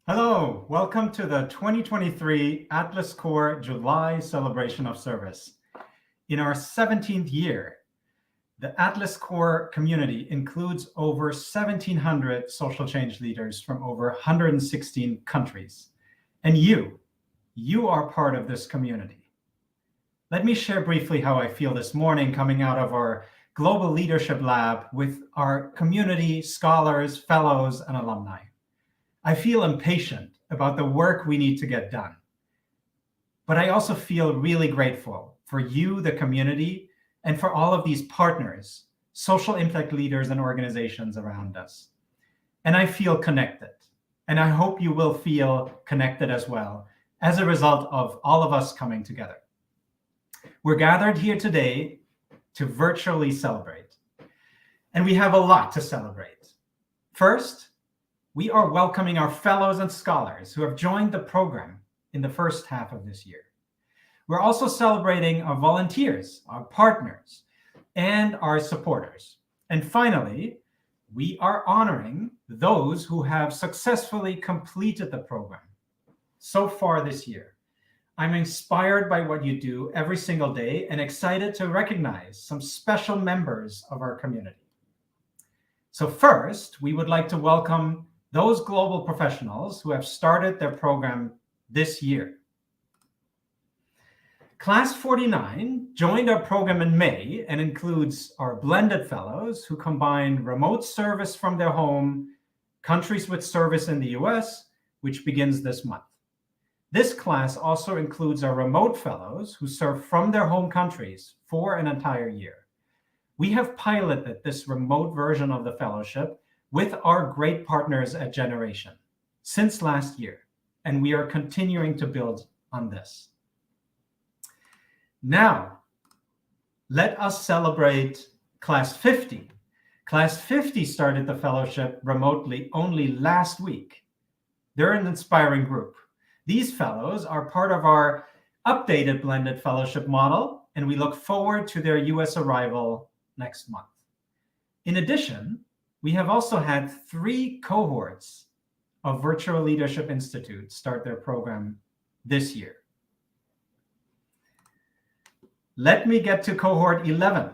Hello, welcome to the 2023 Atlas Corps July Celebration of Service. In our 17th year, the Atlas Corps community includes over 1,700 social change leaders from over 116 countries. And you are part of this community. Let me share briefly how I feel this morning coming out of our Global Leadership Lab with our community, scholars, fellows, and alumni. I feel impatient about the work we need to get done. But I also feel really grateful for you, the community, and for all of these partners, social impact leaders and organizations around us. And I feel connected. And I hope you will feel connected as well as a result of all of us coming together. We're gathered here today to virtually celebrate. And we have a lot to celebrate. First, we are welcoming our fellows and scholars who have joined the program in the first half of this year. We're also celebrating our volunteers, our partners, and our supporters. And finally, we are honoring those who have successfully completed the program so far this year. I'm inspired by what you do every single day and excited to recognize some special members of our community. So first, we would like to welcome those global professionals who have started their program this year. Class 49 joined our program in May and includes our blended fellows who combine remote service from their home, countries with service in the US, which begins this month. This class also includes our remote fellows who serve from their home countries for an entire year. We have piloted this remote version of the fellowship with our great partners at Generation since last year, and we are continuing to build on this. Now, let us celebrate Class 50. Class 50 started the fellowship remotely only last week. They're an inspiring group. These fellows are part of our updated blended fellowship model, and we look forward to their US arrival next month. In addition, we have also had 3 cohorts of Virtual Leadership Institute start their program this year. Let me get to cohort 11.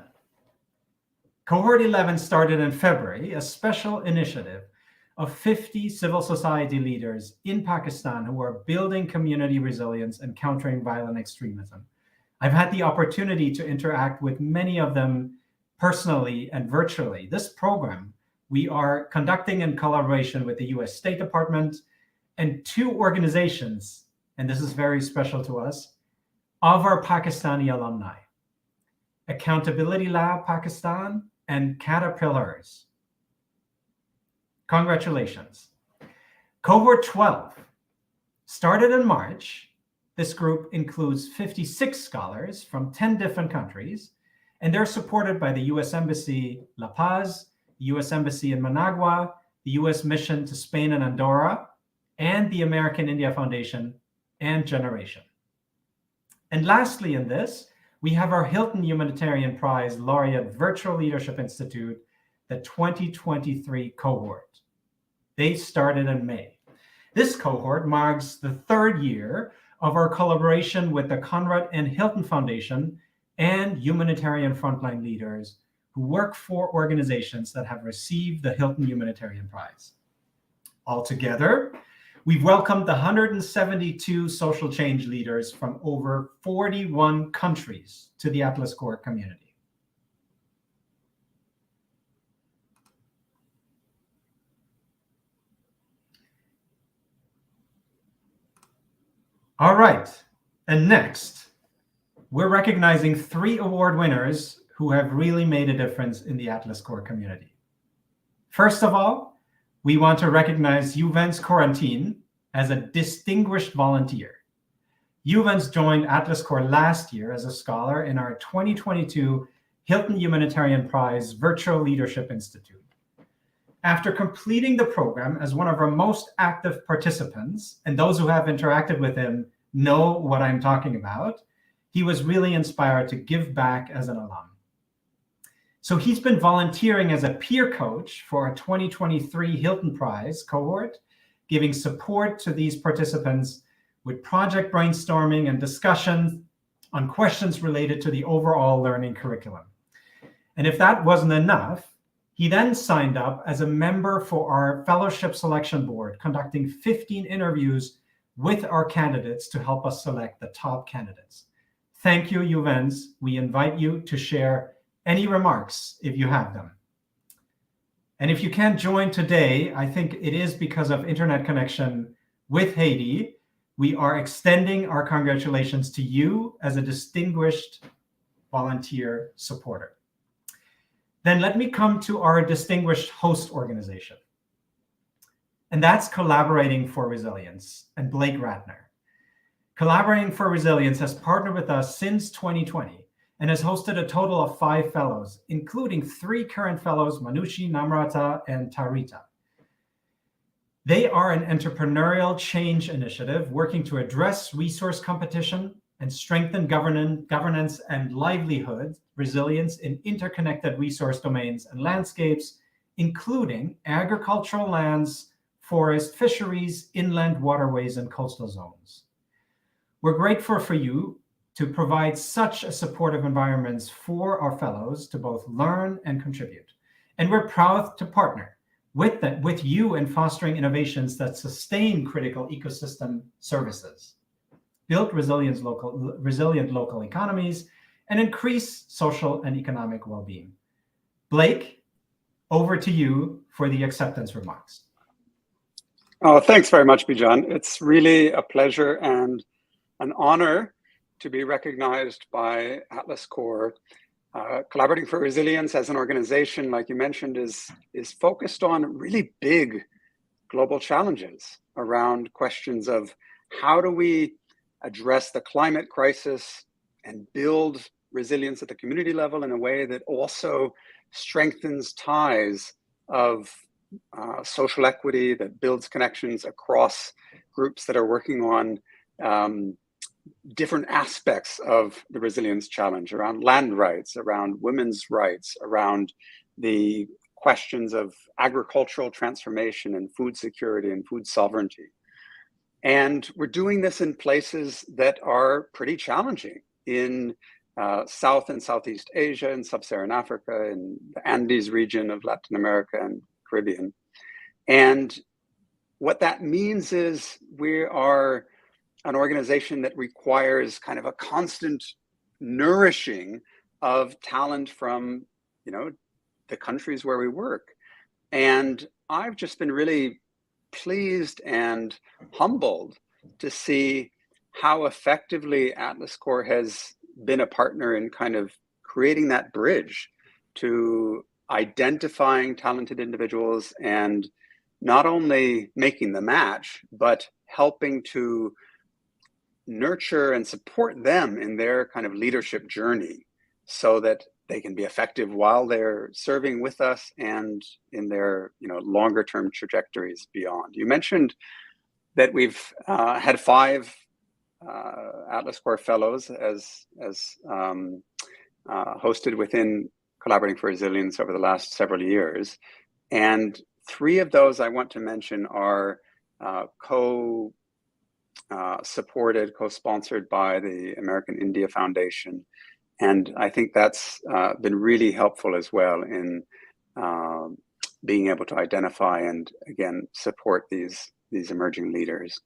Cohort 11 started in February, a special initiative of 50 civil society leaders in Pakistan who are building community resilience and countering violent extremism. I've had the opportunity to interact with many of them personally and virtually. This program we are conducting in collaboration with the US State Department and 2 organizations, and this is very special to us, of our Pakistani alumni, Accountability Lab Pakistan and Caterpillars. Congratulations. Cohort 12 started in March. This group includes 56 scholars from 10 different countries, and they're supported by the US Embassy La Paz, the US Embassy in Managua, the US Mission to Spain and Andorra, and the American India Foundation and Generation. And lastly in this, we have our Hilton Humanitarian Prize laureate Virtual Leadership Institute, the 2023 cohort. They started in May. This cohort marks the 3rd year of our collaboration with the Conrad and Hilton Foundation and humanitarian frontline leaders who work for organizations that have received the Hilton Humanitarian Prize. Altogether, we've welcomed 172 social change leaders from over 41 countries to the Atlas Corps community. All right, and next, we're recognizing 3 award winners who have really made a difference in the Atlas Corps community. First of all, we want to recognize Juvens Corentin as a distinguished volunteer. Juvens joined Atlas Corps last year as a scholar in our 2022 Hilton Humanitarian Prize Virtual Leadership Institute. After completing the program as one of our most active participants, and those who have interacted with him know what I'm talking about, he was really inspired to give back as an alum. So he's been volunteering as a peer coach for our 2023 Hilton Prize cohort giving support to these participants with project brainstorming and discussions on questions related to the overall learning curriculum. And if that wasn't enough, he then signed up as a member for our fellowship selection board, conducting 15 interviews with our candidates to help us select the top candidates. Thank you, Juvens. We invite you to share any remarks if you have them. And if you can't join today, I think it is because of internet connection with Haiti. We are extending our congratulations to you as a distinguished volunteer supporter. Then let me come to our distinguished host organization. And that's Collaborating for Resilience and Blake Ratner. Collaborating for Resilience has partnered with us since 2020 and has hosted a total of 5 fellows, including 3 current fellows, Manushi, Namrata, and Tarita. They are an entrepreneurial change initiative working to address resource competition and strengthen governance and livelihood resilience in interconnected resource domains and landscapes, including agricultural lands, forest, fisheries, inland waterways, and coastal zones. We're grateful for you to provide such a supportive environments for our fellows to both learn and contribute. And we're proud to partner with you in fostering innovations that sustain critical ecosystem services, build resilient local economies, and increase social and economic well-being. Blake, over to you for the acceptance remarks. Oh, thanks very much, Bijan. It's really a pleasure and an honor to be recognized by Atlas Corps. Collaborating for Resilience as an organization, like you mentioned, is focused on really big global challenges around questions of how do we address the climate crisis and build resilience at the community level in a way that also strengthens ties of social equity, that builds connections across groups that are working on different aspects of the resilience challenge around land rights, around women's rights, around the questions of agricultural transformation and food security and food sovereignty. And we're doing this in places that are pretty challenging in South and Southeast Asia, in Sub-Saharan Africa, in the Andes region of Latin America and Caribbean. And what that means is we are an organization that requires kind of a constant nourishing of talent from, the countries where we work. And I've just been really pleased and humbled to see how effectively Atlas Corps has been a partner in kind of creating that bridge to identifying talented individuals and not only making the match, but helping to nurture and support them in their kind of leadership journey so that they can be effective while they're serving with us and in their longer term trajectories beyond. You mentioned that we've had 5 Atlas Corps fellows as hosted within Collaborating for Resilience over the last several years. And 3 of those I want to mention are co-supported, co-sponsored by the American India Foundation. And I think that's been really helpful as well in being able to identify and, again, support these emerging leaders.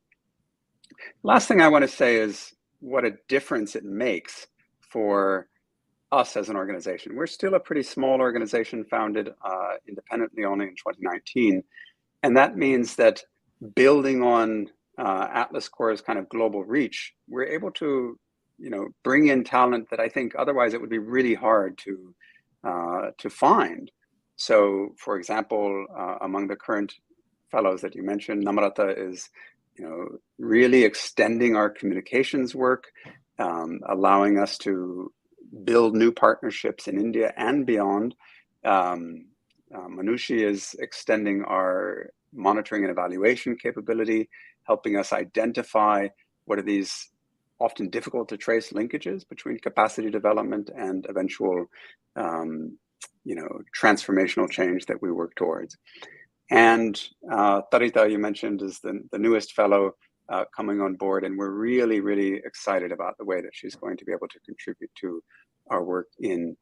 Last thing I want to say is what a difference it makes for us as an organization. We're still a pretty small organization founded independently only in 2019. And that means that building on Atlas Corps' kind of global reach, we're able to bring in talent that I think otherwise it would be really hard to find. So, for example, among the current fellows that you mentioned, Namrata is, really extending our communications work, allowing us to build new partnerships in India and beyond. Manushi is extending our monitoring and evaluation capability, helping us identify what are these often difficult to trace linkages between capacity development and eventual, transformational change that we work towards. And Tarita, you mentioned, is the newest fellow coming on board, and we're really, really excited about the way that she's going to be able to contribute to our work in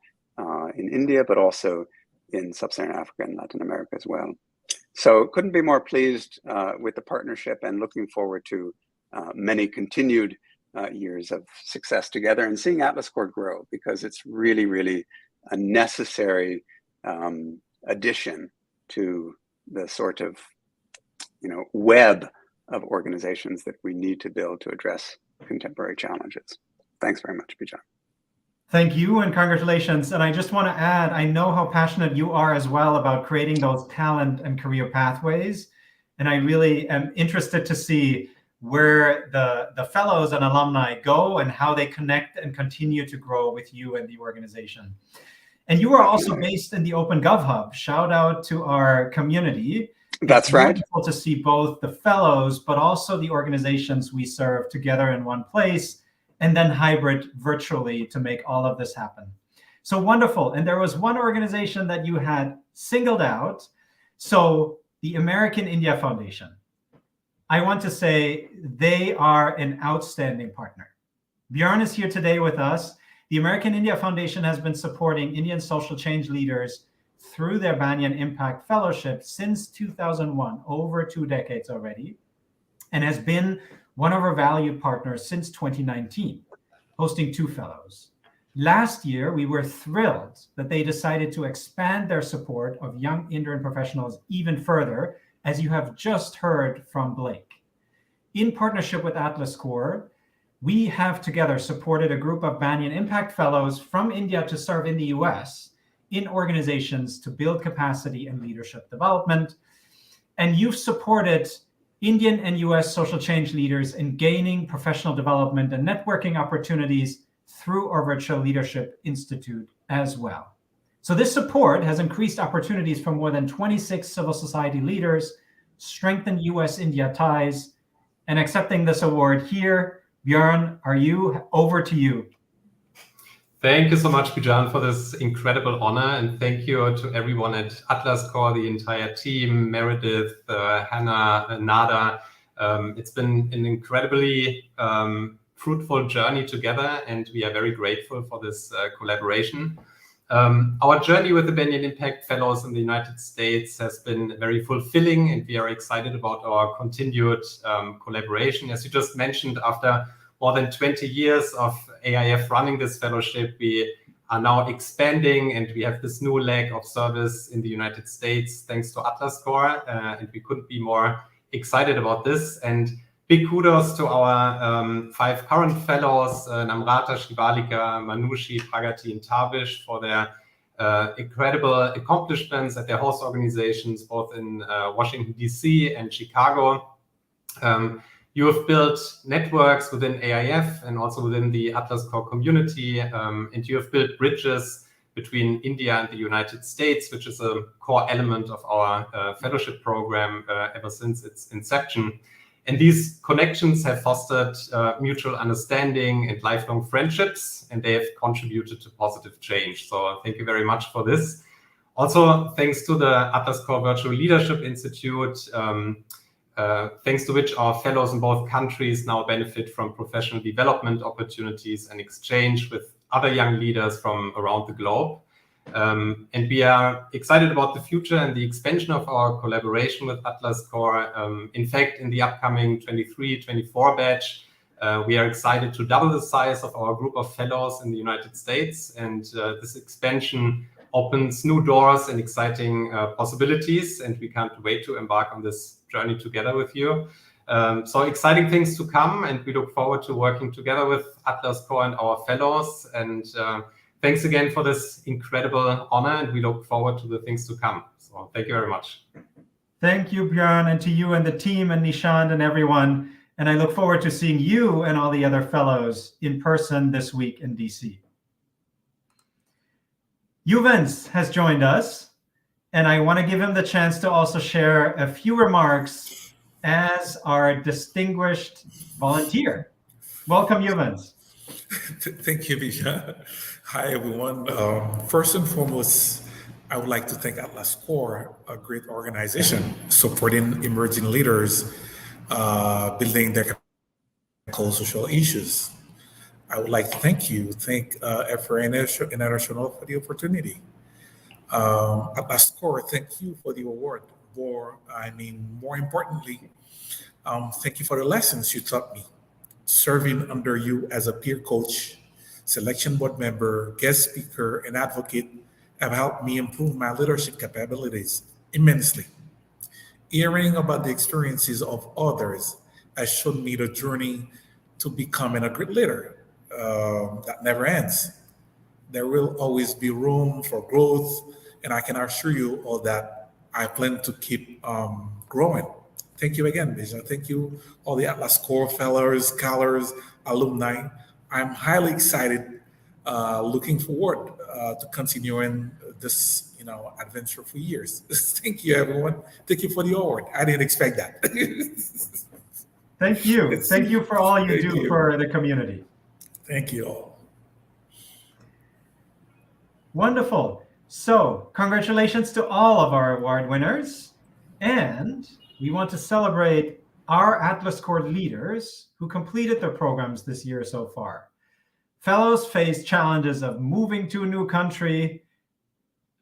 India, but also in Sub-Saharan Africa and Latin America as well. So couldn't be more pleased with the partnership, and looking forward to many continued years of success together and seeing Atlas Corps grow, because it's really, really a necessary addition to the sort of web of organizations that we need to build to address contemporary challenges. Thanks very much, Bijan. Thank you and congratulations. And I just want to add, I know how passionate you are as well about creating those talent and career pathways. And I really am interested to see where the fellows and alumni go and how they connect and continue to grow with you and the organization. And you are also based in the Open Gov Hub. Shout out to our community. That's right. It's wonderful to see both the fellows, but also the organizations we serve together in one place, and then hybrid virtually to make all of this happen. So wonderful. And there was one organization that you had singled out. So the American India Foundation. I want to say they are an outstanding partner. Björn is here today with us. The American India Foundation has been supporting Indian social change leaders through their Banyan Impact Fellowship since 2001, over 2 decades already, and has been one of our valued partners since 2019, hosting 2 fellows. Last year, we were thrilled that they decided to expand their support of young Indian professionals even further, as you have just heard from Blake. In partnership with Atlas Corps, we have together supported a group of Banyan Impact Fellows from India to serve in the US in organizations to build capacity and leadership development. And you've supported Indian and US social change leaders in gaining professional development and networking opportunities through our Virtual Leadership Institute as well. So this support has increased opportunities for more than 26 civil society leaders, strengthened US-India ties, and accepting this award here, Björn, over to you. Thank you so much, Bijan, for this incredible honor, and thank you to everyone at Atlas Corps, the entire team, Meredith, Hannah, Nada. It's been an incredibly fruitful journey together, and we are very grateful for this collaboration. Our journey with the Banyan Impact Fellows in the United States has been very fulfilling, and we are excited about our continued collaboration. As you just mentioned, after more than 20 years of AIF running this fellowship, we are now expanding, and we have this new leg of service in the United States thanks to Atlas Corps, and we couldn't be more excited about this. And big kudos to our 5 current fellows, Namrata, Shivalika, Manushi, Pragati, and Tavish, for their incredible accomplishments at their host organizations, both in Washington, DC and Chicago. You have built networks within AIF and also within the Atlas Corps community, and you have built bridges between India and the United States, which is a core element of our fellowship program ever since its inception. And these connections have fostered mutual understanding and lifelong friendships, and they have contributed to positive change. So thank you very much for this. Also, thanks to the Atlas Corps Virtual Leadership Institute, thanks to which our fellows in both countries now benefit from professional development opportunities and exchange with other young leaders from around the globe. And we are excited about the future and the expansion of our collaboration with Atlas Corps. In fact, in the upcoming 23-24 batch, we are excited to double the size of our group of fellows in the United States. And this expansion opens new doors and exciting possibilities. And we can't wait to embark on this journey together with you. So exciting things to come. And we look forward to working together with Atlas Corps and our fellows. And thanks again for this incredible honor, and we look forward to the things to come. So thank you very much. Thank you, Björn, and to you and the team and Nishant and everyone. And I look forward to seeing you and all the other fellows in person this week in DC. Juvens has joined us, and I want to give him the chance to also share a few remarks as our distinguished volunteer. Welcome, Juvens. Thank you, Bijan. Hi, everyone. First and foremost, I would like to thank Atlas Core, a great organization supporting emerging leaders, building their social issues. I would like to thank FRA International for the opportunity. Atlas Core, thank you for the award. More importantly, thank you for the lessons you taught me. Serving under you as a peer coach, selection board member, guest speaker, and advocate have helped me improve my leadership capabilities immensely. Hearing about the experiences of others has shown me the journey to becoming a great leader that never ends. There will always be room for growth, and I can assure you all that I plan to keep growing. Thank you again, Bijan. Thank you, all the Atlas Core fellows, scholars, alumni. I'm highly excited, looking forward to continuing this, adventure for years. Thank you, everyone. Thank you for the award. I didn't expect that. Thank you. Thank you for all you do for the community. Thank you all. Wonderful. So congratulations to all of our award winners. And we want to celebrate our Atlas Core leaders who completed their programs this year so far. Fellows face challenges of moving to a new country,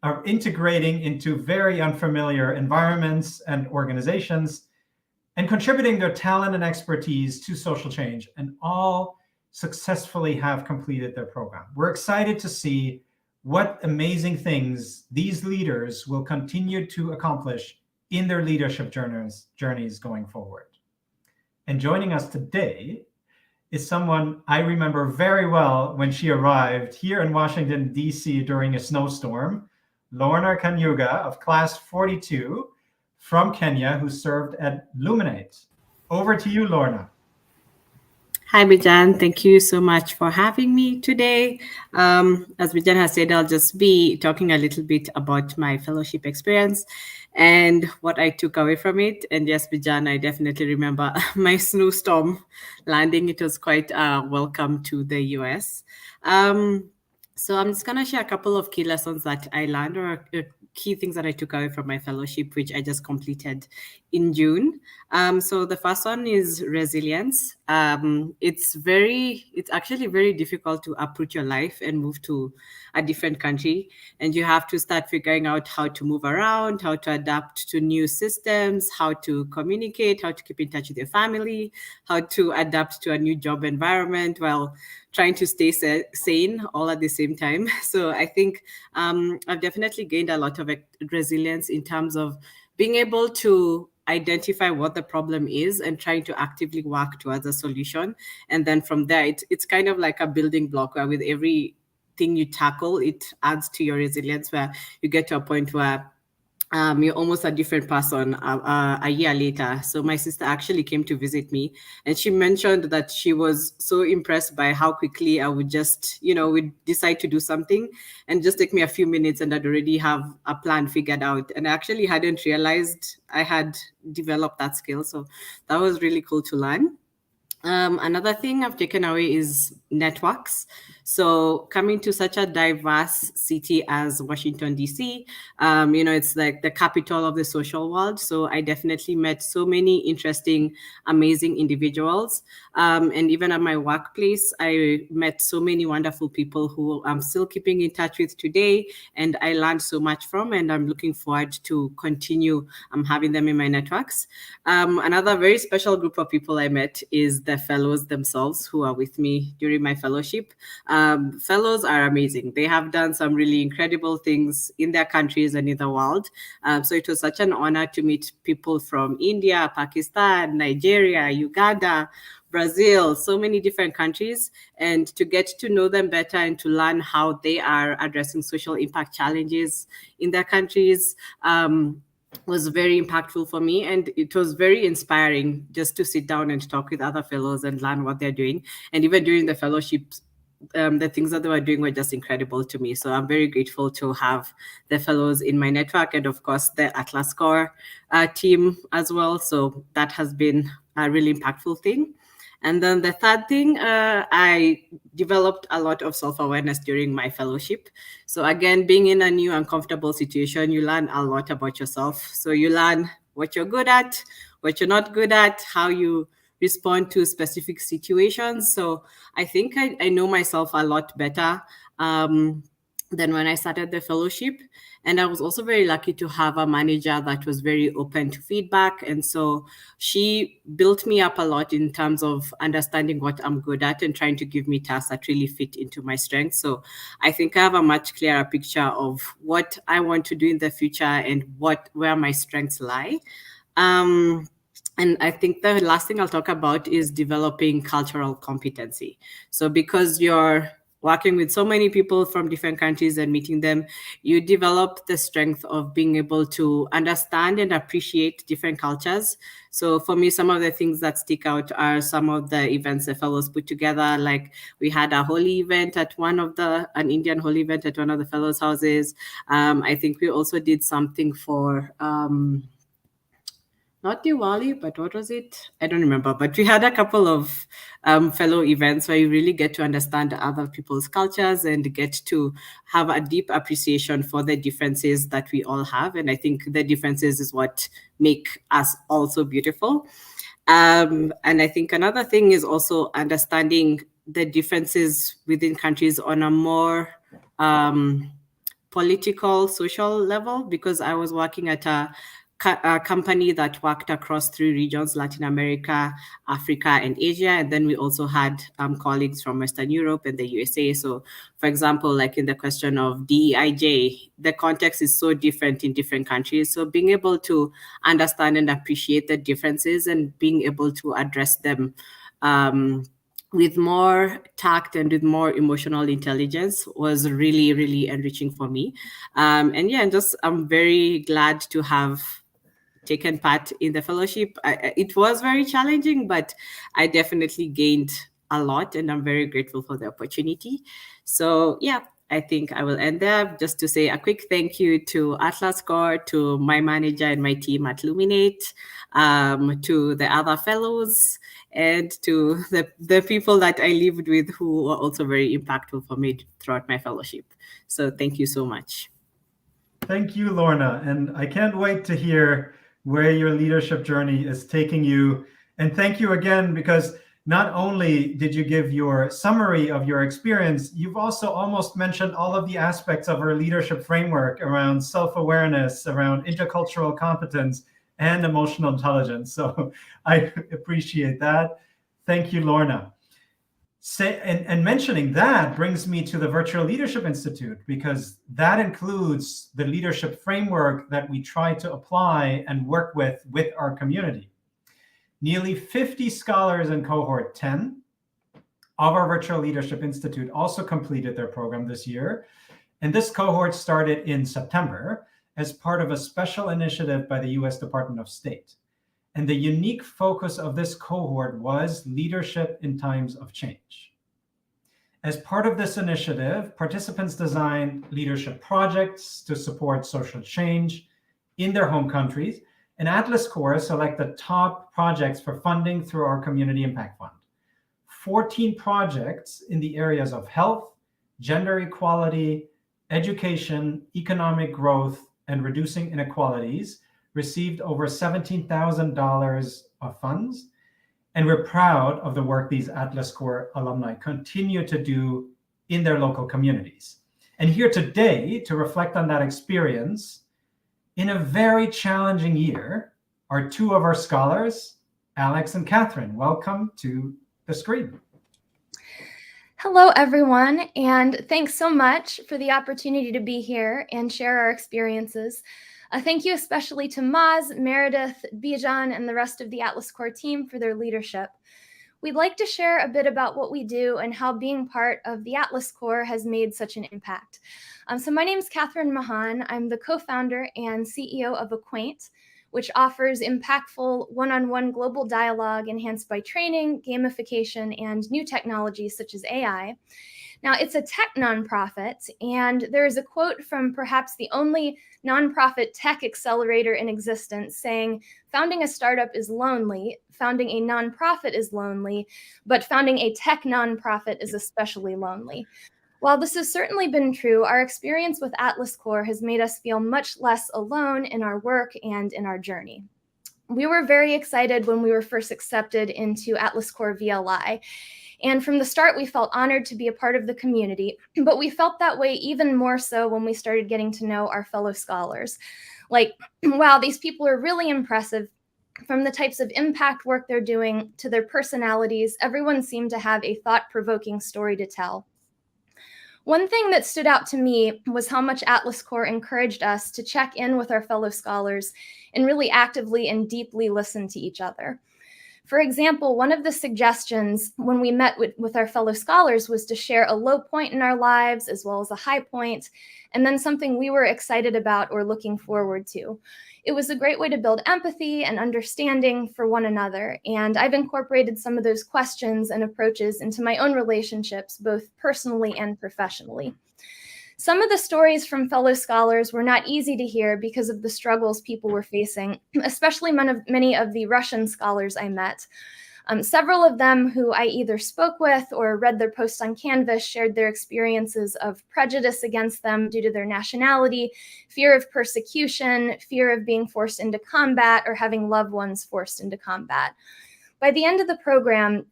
of integrating into very unfamiliar environments and organizations, and contributing their talent and expertise to social change, and all successfully have completed their program. We're excited to see what amazing things these leaders will continue to accomplish in their leadership journeys going forward. And joining us today is someone I remember very well when she arrived here in Washington, D.C. during a snowstorm, Lorna Kanyuga of Class 42 from Kenya, who served at Luminate. Over to you, Lorna. Hi, Bijan. Thank you so much for having me today. As Bijan has said, I'll just be talking a little bit about my fellowship experience and what I took away from it. And yes, Bijan, I definitely remember my snowstorm landing. It was quite a welcome to the US. So I'm just going to share a couple of key lessons that I learned, or key things that I took away from my fellowship, which I just completed in June. So the first one is resilience. It's actually very difficult to uproot your life and move to a different country. And you have to start figuring out how to move around, how to adapt to new systems, how to communicate, how to keep in touch with your family, how to adapt to a new job environment while trying to stay sane all at the same time. So I think I've definitely gained a lot of resilience in terms of being able to identify what the problem is and trying to actively work towards a solution. And then from there, it's kind of like a building block where with every thing you tackle, it adds to your resilience, where you get to a point where you're almost a different person a year later. So my sister actually came to visit me, and she mentioned that she was so impressed by how quickly I would just, we'd decide to do something and just take me a few minutes and I'd already have a plan figured out. And I actually hadn't realized I had developed that skill. So that was really cool to learn. Another thing I've taken away is networks. So coming to such a diverse city as Washington, D.C., it's like the capital of the social world. So I definitely met so many interesting, amazing individuals. And even at my workplace, I met so many wonderful people who I'm still keeping in touch with today. And I learned so much from, and I'm looking forward to continue having them in my networks. Another very special group of people I met is the fellows themselves who are with me during my fellowship. Fellows are amazing. They have done some really incredible things in their countries and in the world. So it was such an honor to meet people from India, Pakistan, Nigeria, Uganda, Brazil, so many different countries, and to get to know them better and to learn how they are addressing social impact challenges in their countries was very impactful for me. And it was very inspiring just to sit down and talk with other fellows and learn what they're doing. And even during the fellowships, the things that they were doing were just incredible to me. So I'm very grateful to have the fellows in my network, and of course the Atlas Core team as well. So that has been a really impactful thing. And then the third thing, I developed a lot of self-awareness during my fellowship. So again, being in a new uncomfortable situation, you learn a lot about yourself. So you learn what you're good at, what you're not good at, how you respond to specific situations. So I think I know myself a lot better than when I started the fellowship. And I was also very lucky to have a manager that was very open to feedback. And so she built me up a lot in terms of understanding what I'm good at and trying to give me tasks that really fit into my strengths. So I think I have a much clearer picture of what I want to do in the future and where my strengths lie. And I think the last thing I'll talk about is developing cultural competency. So because you're working with so many people from different countries and meeting them, you develop the strength of being able to understand and appreciate different cultures. So for me, some of the things that stick out are some of the events the fellows put together. Like we had a holy event at an Indian holy event at one of the fellows' houses. I think we also did something for, not Diwali, but what was it? I don't remember. But we had a couple of fellow events where you really get to understand other people's cultures and get to have a deep appreciation for the differences that we all have. And I think the differences is what make us all so beautiful. And I think another thing is also understanding the differences within countries on a more political, social level, because I was working at a company that worked across 3 regions, Latin America, Africa, and Asia. And then we also had colleagues from Western Europe and the USA. So for example, like in the question of DEIJ, the context is so different in different countries. So being able to understand and appreciate the differences and being able to address them with more tact and with more emotional intelligence was really, really enriching for me. I'm very glad to have taken part in the fellowship. It was very challenging, but I definitely gained a lot, and I'm very grateful for the opportunity. So yeah, I think I will end there just to say a quick thank you to Atlas Core, to my manager and my team at Luminate, to the other fellows, and to the people that I lived with who were also very impactful for me throughout my fellowship. So thank you so much. Thank you, Lorna. And I can't wait to hear where your leadership journey is taking you. And thank you again, because not only did you give your summary of your experience, you've also almost mentioned all of the aspects of our leadership framework around self-awareness, around intercultural competence, and emotional intelligence. So I appreciate that. Thank you, Lorna. And mentioning that brings me to the Virtual Leadership Institute, because that includes the leadership framework that we try to apply and work with our community. Nearly 50 scholars in cohort 10 of our Virtual Leadership Institute also completed their program this year. And this cohort started in September as part of a special initiative by the US Department of State. And the unique focus of this cohort was leadership in times of change. As part of this initiative, participants designed leadership projects to support social change in their home countries, and Atlas Core selected top projects for funding through our Community Impact Fund. 14 projects in the areas of health, gender equality, education, economic growth, and reducing inequalities received over $17,000 of funds. And we're proud of the work these Atlas Core alumni continue to do in their local communities. And here today to reflect on that experience in a very challenging year are 2 of our scholars, Alex and Catherine. Welcome to the screen. Hello, everyone, and thanks so much for the opportunity to be here and share our experiences. Thank you especially to Maz, Meredith, Bijan, and the rest of the Atlas Core team for their leadership. We'd like to share a bit about what we do and how being part of the Atlas Core has made such an impact. So my name is Catherine Mahan. I'm the co-founder and CEO of Acquaint, which offers impactful one-on-one global dialogue enhanced by training, gamification, and new technologies such as AI. Now, it's a tech nonprofit, and there is a quote from perhaps the only nonprofit tech accelerator in existence saying, "Founding a startup is lonely. founding a nonprofit is lonely, but founding a tech nonprofit is especially lonely. While this has certainly been true, our experience with Atlas Core has made us feel much less alone in our work and in our journey. We were very excited when we were first accepted into Atlas Core VLI. And from the start, we felt honored to be a part of the community, but we felt that way even more so when we started getting to know our fellow scholars. Like, wow, these people are really impressive. From the types of impact work they're doing to their personalities, everyone seemed to have a thought-provoking story to tell. One thing that stood out to me was how much Atlas Core encouraged us to check in with our fellow scholars and really actively and deeply listen to each other. For example, one of the suggestions when we met with our fellow scholars was to share a low point in our lives as well as a high point, and then something we were excited about or looking forward to. It was a great way to build empathy and understanding for one another, and I've incorporated some of those questions and approaches into my own relationships, both personally and professionally. Some of the stories from fellow scholars were not easy to hear because of the struggles people were facing, especially many of the Russian scholars I met. Several of them who I either spoke with or read their posts on Canvas shared their experiences of prejudice against them due to their nationality, fear of persecution, fear of being forced into combat, or having loved ones forced into combat. By the end of the program,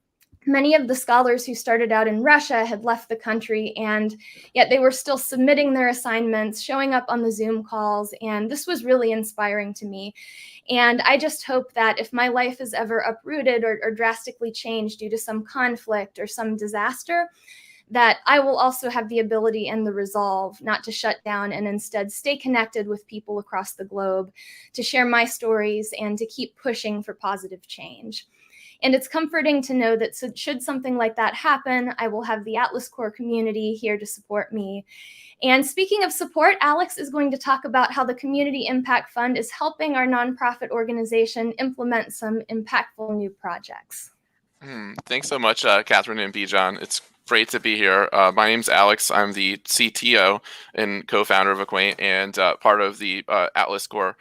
many of the scholars who started out in Russia had left the country, and yet they were still submitting their assignments, showing up on the Zoom calls, and this was really inspiring to me. And I just hope that if my life is ever uprooted or drastically changed due to some conflict or some disaster, that I will also have the ability and the resolve not to shut down and instead stay connected with people across the globe, to share my stories and to keep pushing for positive change. And it's comforting to know that should something like that happen, I will have the Atlas Core community here to support me. And speaking of support, Alex is going to talk about how the Community Impact Fund is helping our nonprofit organization implement some impactful new projects. Thanks so much, Catherine and Bijan. It's great to be here. My name's Alex. I'm the CTO and co-founder of Acquaint and part of the Atlas Core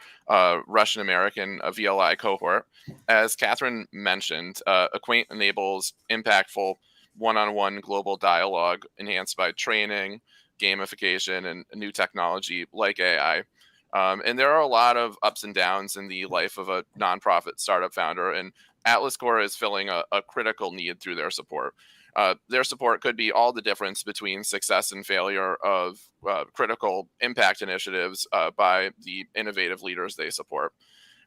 Russian American VLI cohort. As Catherine mentioned, Acquaint enables impactful one-on-one global dialogue enhanced by training, gamification, and new technology like AI. And there are a lot of ups and downs in the life of a nonprofit startup founder, and Atlas Core is filling a critical need through their support. Their support could be all the difference between success and failure of critical impact initiatives by the innovative leaders they support.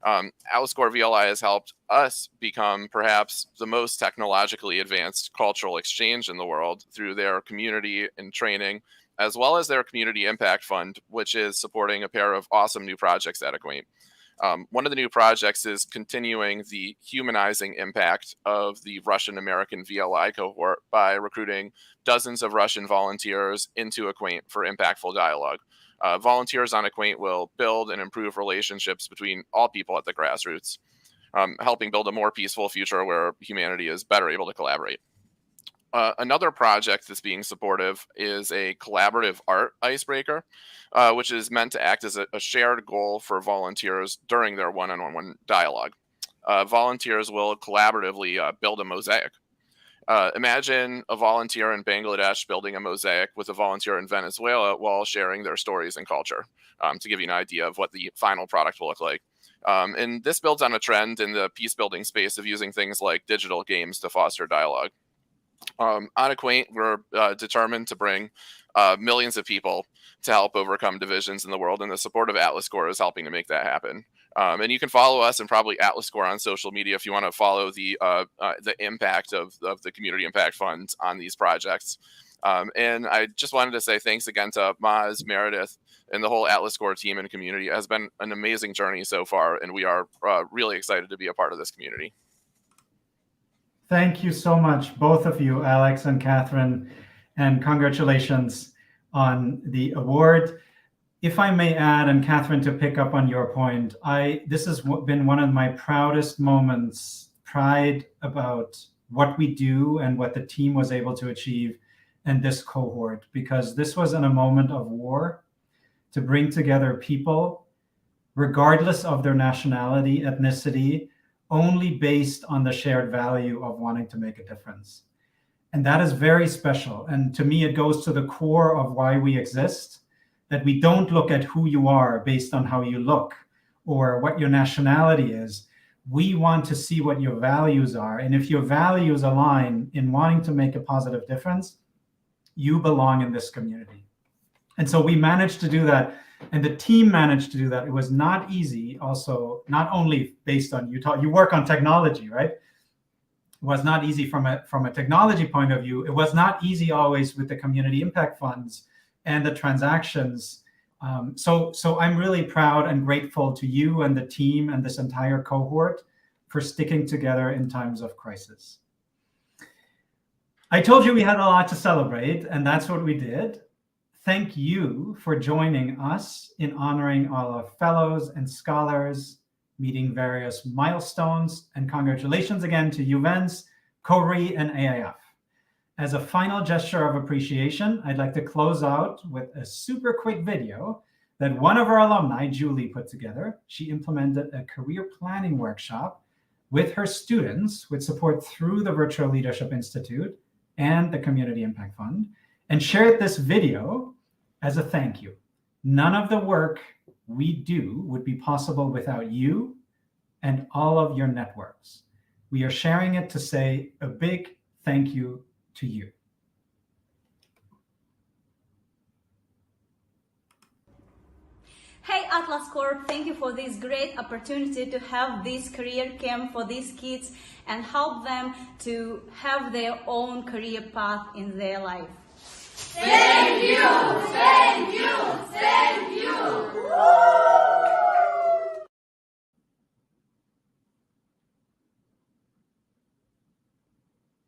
Atlas Core VLI has helped us become perhaps the most technologically advanced cultural exchange in the world through their community and training, as well as their Community Impact Fund, which is supporting a pair of awesome new projects at Acquaint. One of the new projects is continuing the humanizing impact of the Russian American VLI cohort by recruiting dozens of Russian volunteers into Acquaint for impactful dialogue. Volunteers on Acquaint will build and improve relationships between all people at the grassroots, helping build a more peaceful future where humanity is better able to collaborate. Another project that's being supportive is a collaborative art icebreaker, which is meant to act as a shared goal for volunteers during their one-on-one dialogue. Volunteers will collaboratively build a mosaic. Imagine a volunteer in Bangladesh building a mosaic with a volunteer in Venezuela while sharing their stories and culture, to give you an idea of what the final product will look like. And this builds on a trend in the peace building space of using things like digital games to foster dialogue. On Acquaint, we're determined to bring millions of people to help overcome divisions in the world, and the support of Atlas Core is helping to make that happen. And you can follow us and probably Atlas Core on social media if you want to follow the impact of the Community Impact Fund on these projects. And I just wanted to say thanks again to Maz, Meredith, and the whole Atlas Core team and community. It has been an amazing journey so far, and we are really excited to be a part of this community. Thank you so much, both of you, Alex and Catherine, and congratulations on the award. If I may add, and Catherine, to pick up on your point, this has been one of my proudest moments, pride about what we do and what the team was able to achieve in this cohort, because this was in a moment of war to bring together people, regardless of their nationality, ethnicity, only based on the shared value of wanting to make a difference. And that is very special. And to me, it goes to the core of why we exist, that we don't look at who you are based on how you look or what your nationality is. We want to see what your values are. And if your values align in wanting to make a positive difference, you belong in this community. And so we managed to do that. And the team managed to do that. It was not easy. Also, not only based on you work on technology, right? It was not easy from a technology point of view. It was not easy always with the community impact funds and the transactions. So I'm really proud and grateful to you and the team and this entire cohort for sticking together in times of crisis. I told you we had a lot to celebrate, and that's what we did. Thank you for joining us in honoring all our fellows and scholars, meeting various milestones, and congratulations again to UVens, CORI, and AIF. As a final gesture of appreciation, I'd like to close out with a super quick video that one of our alumni, Julie, put together. She implemented a career planning workshop with her students with support through the Virtual Leadership Institute and the Community Impact Fund, and shared this video as a thank you. None of the work we do would be possible without you and all of your networks. We are sharing it to say a big thank you to you. Hey Atlas Corp, thank you for this great opportunity to have this career camp for these kids and help them to have their own career path in their life. Thank you, thank you, thank you.